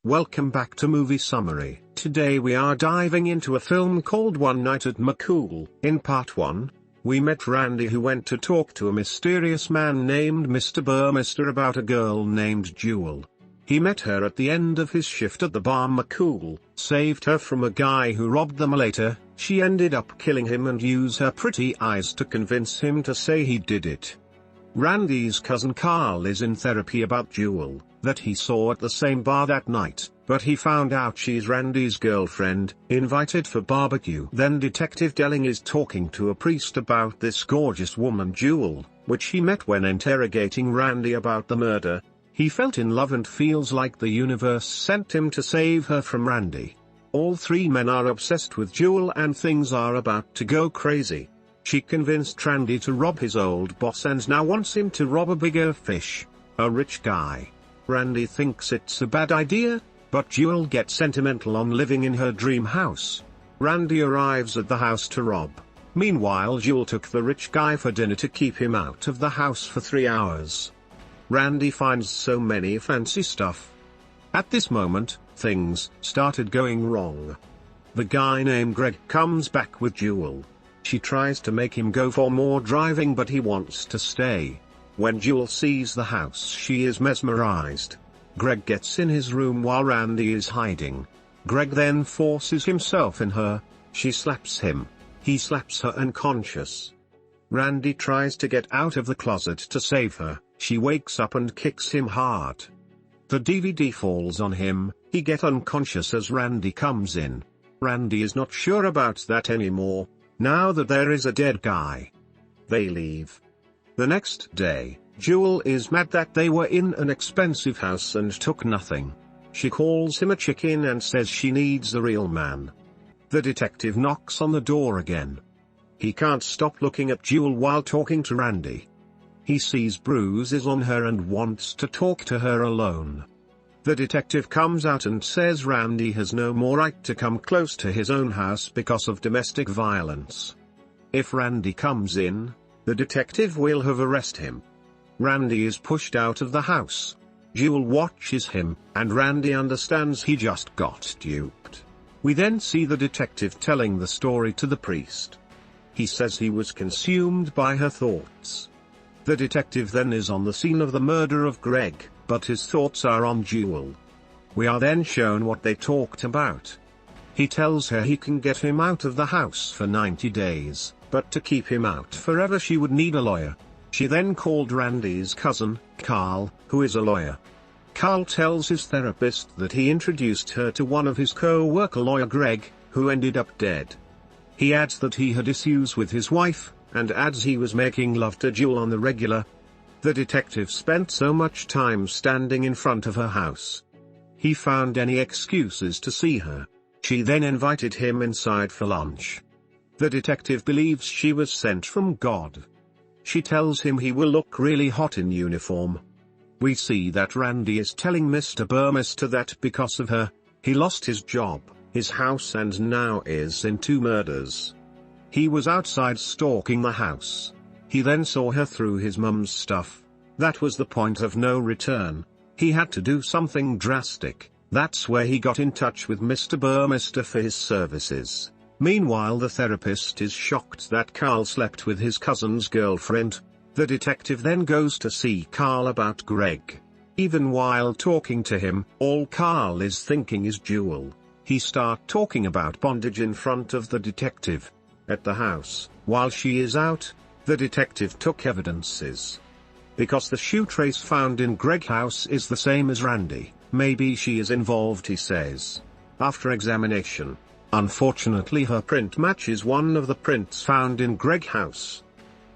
Welcome back to Movie Summary. Today we are diving into a film called One Night at McCool. In part 1, we met Randy, who went to talk to a mysterious man named Mr. Burmester about a girl named Jewel. He met her at the end of his shift at the bar McCool, saved her from a guy who robbed them. Later, she ended up killing him and used her pretty eyes to convince him to say he did it. Randy's cousin Carl is in therapy about Jewel, that he saw at the same bar that night, but he found out she's Randy's girlfriend, invited for barbecue. Then Detective Delling is talking to a priest about this gorgeous woman Jewel, which he met when interrogating Randy about the murder. He felt in love and feels like the universe sent him to save her from Randy. All three men are obsessed with Jewel and things are about to go crazy. She convinced Randy to rob his old boss and now wants him to rob a bigger fish, a rich guy. Randy thinks it's a bad idea, but Jewel gets sentimental on living in her dream house. Randy arrives at the house to rob. Meanwhile, Jewel took the rich guy for dinner to keep him out of the house for 3 hours. Randy finds so many fancy stuff. At this moment, things started going wrong. The guy named Greg comes back with Jewel. She tries to make him go for more driving, but he wants to stay. When Jewel sees the house, she is mesmerized. Greg gets in his room while Randy is hiding. Greg then forces himself in her. She slaps him. He slaps her unconscious. Randy tries to get out of the closet to save her. She wakes up and kicks him hard. The DVD falls on him. He gets unconscious as Randy comes in. Randy is not sure about that anymore, now that there is a dead guy. They leave. The next day, Jewel is mad that they were in an expensive house and took nothing. She calls him a chicken and says she needs a real man. The detective knocks on the door again. He can't stop looking at Jewel while talking to Randy. He sees bruises on her and wants to talk to her alone. The detective comes out and says Randy has no more right to come close to his own house because of domestic violence. If Randy comes in, the detective will have arrested him. Randy is pushed out of the house. Jewel watches him, and Randy understands he just got duped. We then see the detective telling the story to the priest. He says he was consumed by her thoughts. The detective then is on the scene of the murder of Greg, but his thoughts are on Jewel. We are then shown what they talked about. He tells her he can get him out of the house for 90 days, but to keep him out forever she would need a lawyer. She then called Randy's cousin, Carl, who is a lawyer. Carl tells his therapist that he introduced her to one of his co-worker lawyer Greg, who ended up dead. He adds that he had issues with his wife, and adds he was making love to Jewel on the regular. The detective spent so much time standing in front of her house. He found any excuses to see her. She then invited him inside for lunch. The detective believes she was sent from God. She tells him he will look really hot in uniform. We see that Randy is telling Mr. Burmester that because of her, he lost his job, his house, and now is in 2 murders. He was outside stalking the house. He then saw her through his mum's stuff. That was the point of no return. He had to do something drastic. That's where he got in touch with Mr. Burmester for his services. Meanwhile, the therapist is shocked that Carl slept with his cousin's girlfriend. The detective then goes to see Carl about Greg. Even while talking to him, all Carl is thinking is Jewel. He starts talking about bondage in front of the detective. At the house, while she is out, the detective took evidences. Because the shoe trace found in Greg's house is the same as Randy, maybe she is involved, he says. After examination, unfortunately her print matches one of the prints found in Greg's house.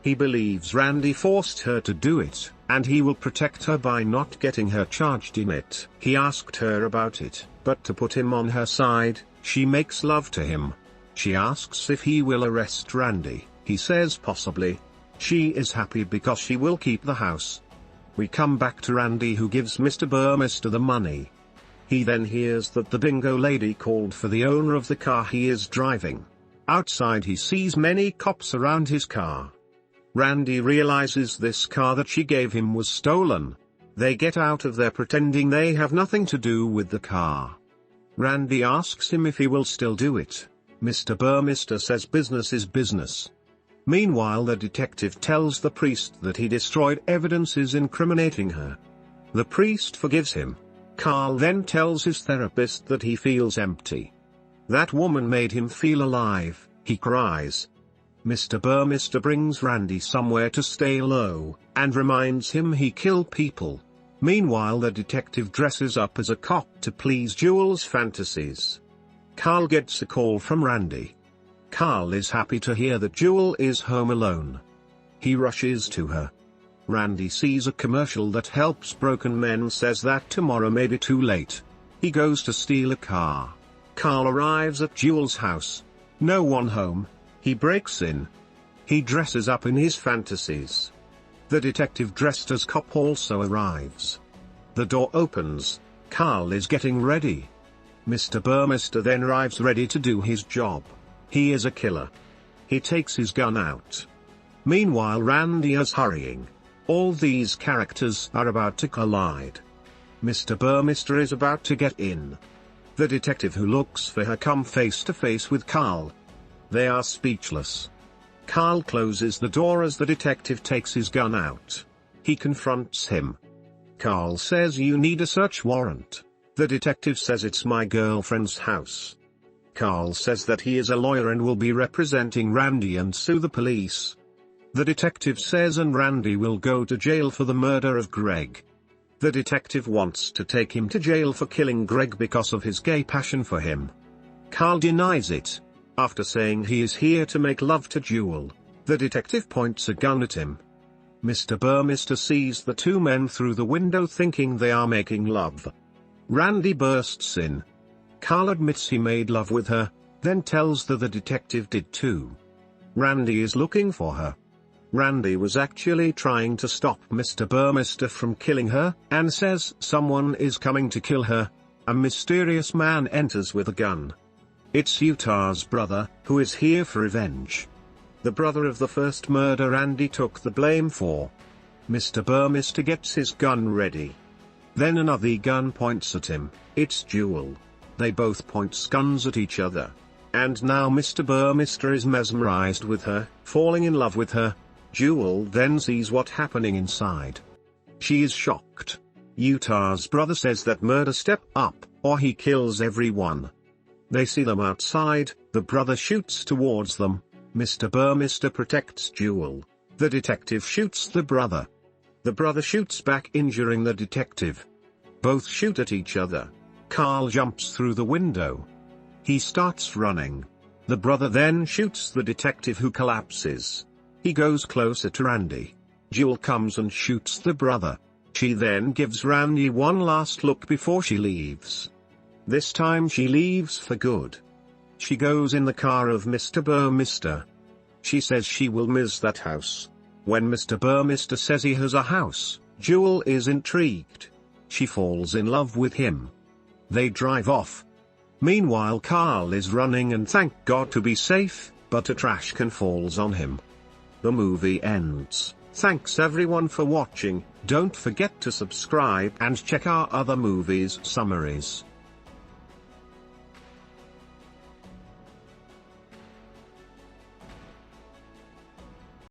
He believes Randy forced her to do it, and he will protect her by not getting her charged in it. He asked her about it, but to put him on her side, she makes love to him. She asks if he will arrest Randy. He says possibly. She is happy because she will keep the house. We come back to Randy, who gives Mr. Burmester the money. He then hears that the bingo lady called for the owner of the car he is driving. Outside he sees many cops around his car. Randy realizes this car that she gave him was stolen. They get out of there pretending they have nothing to do with the car. Randy asks him if he will still do it. Mr. Burmester says business is business. Meanwhile, the detective tells the priest that he destroyed evidences incriminating her. The priest forgives him. Carl then tells his therapist that he feels empty. That woman made him feel alive, he cries. Mr. Burmester brings Randy somewhere to stay low, and reminds him he killed people. Meanwhile, the detective dresses up as a cop to please Jewel's fantasies. Carl gets a call from Randy. Carl is happy to hear that Jewel is home alone. He rushes to her. Randy sees a commercial that helps broken men, says that tomorrow may be too late. He goes to steal a car. Carl arrives at Jewel's house. No one home. He breaks in. He dresses up in his fantasies. The detective dressed as cop also arrives. The door opens. Carl is getting ready. Mr. Burmester then arrives ready to do his job. He is a killer. He takes his gun out. Meanwhile, Randy is hurrying. All these characters are about to collide. Mr. Burmester is about to get in. The detective who looks for her come face to face with Carl. They are speechless. Carl closes the door as the detective takes his gun out. He confronts him. Carl says, "You need a search warrant." The detective says, "It's my girlfriend's house." Carl says that he is a lawyer and will be representing Randy and sue the police. The detective says and Randy will go to jail for the murder of Greg. The detective wants to take him to jail for killing Greg because of his gay passion for him. Carl denies it. After saying he is here to make love to Jewel, the detective points a gun at him. Mr. Burmester sees the two men through the window thinking they are making love. Randy bursts in. Carl admits he made love with her, then tells the detective did too. Randy is looking for her. Randy was actually trying to stop Mr. Burmester from killing her, and says someone is coming to kill her. A mysterious man enters with a gun. It's Utah's brother, who is here for revenge. The brother of the first murder Randy took the blame for. Mr. Burmester gets his gun ready. Then another gun points at him. It's Jewel. They both point guns at each other. And now Mr. Burmester is mesmerized with her, falling in love with her. Jewel then sees what's happening inside. She is shocked. Utah's brother says that murder step up, or he kills everyone. They see them outside. The brother shoots towards them. Mr. Burmester protects Jewel. The detective shoots the brother. The brother shoots back, injuring the detective. Both shoot at each other. Carl jumps through the window. He starts running. The brother then shoots the detective, who collapses. He goes closer to Randy. Jewel comes and shoots the brother. She then gives Randy one last look before she leaves. This time she leaves for good. She goes in the car of Mr. Burmester. She says she will miss that house. When Mr. Burmester says he has a house, Jewel is intrigued. She falls in love with him. They drive off. Meanwhile, Carl is running and thank God to be safe, but a trash can falls on him. The movie ends. Thanks everyone for watching. Don't forget to subscribe and check our other movies summaries.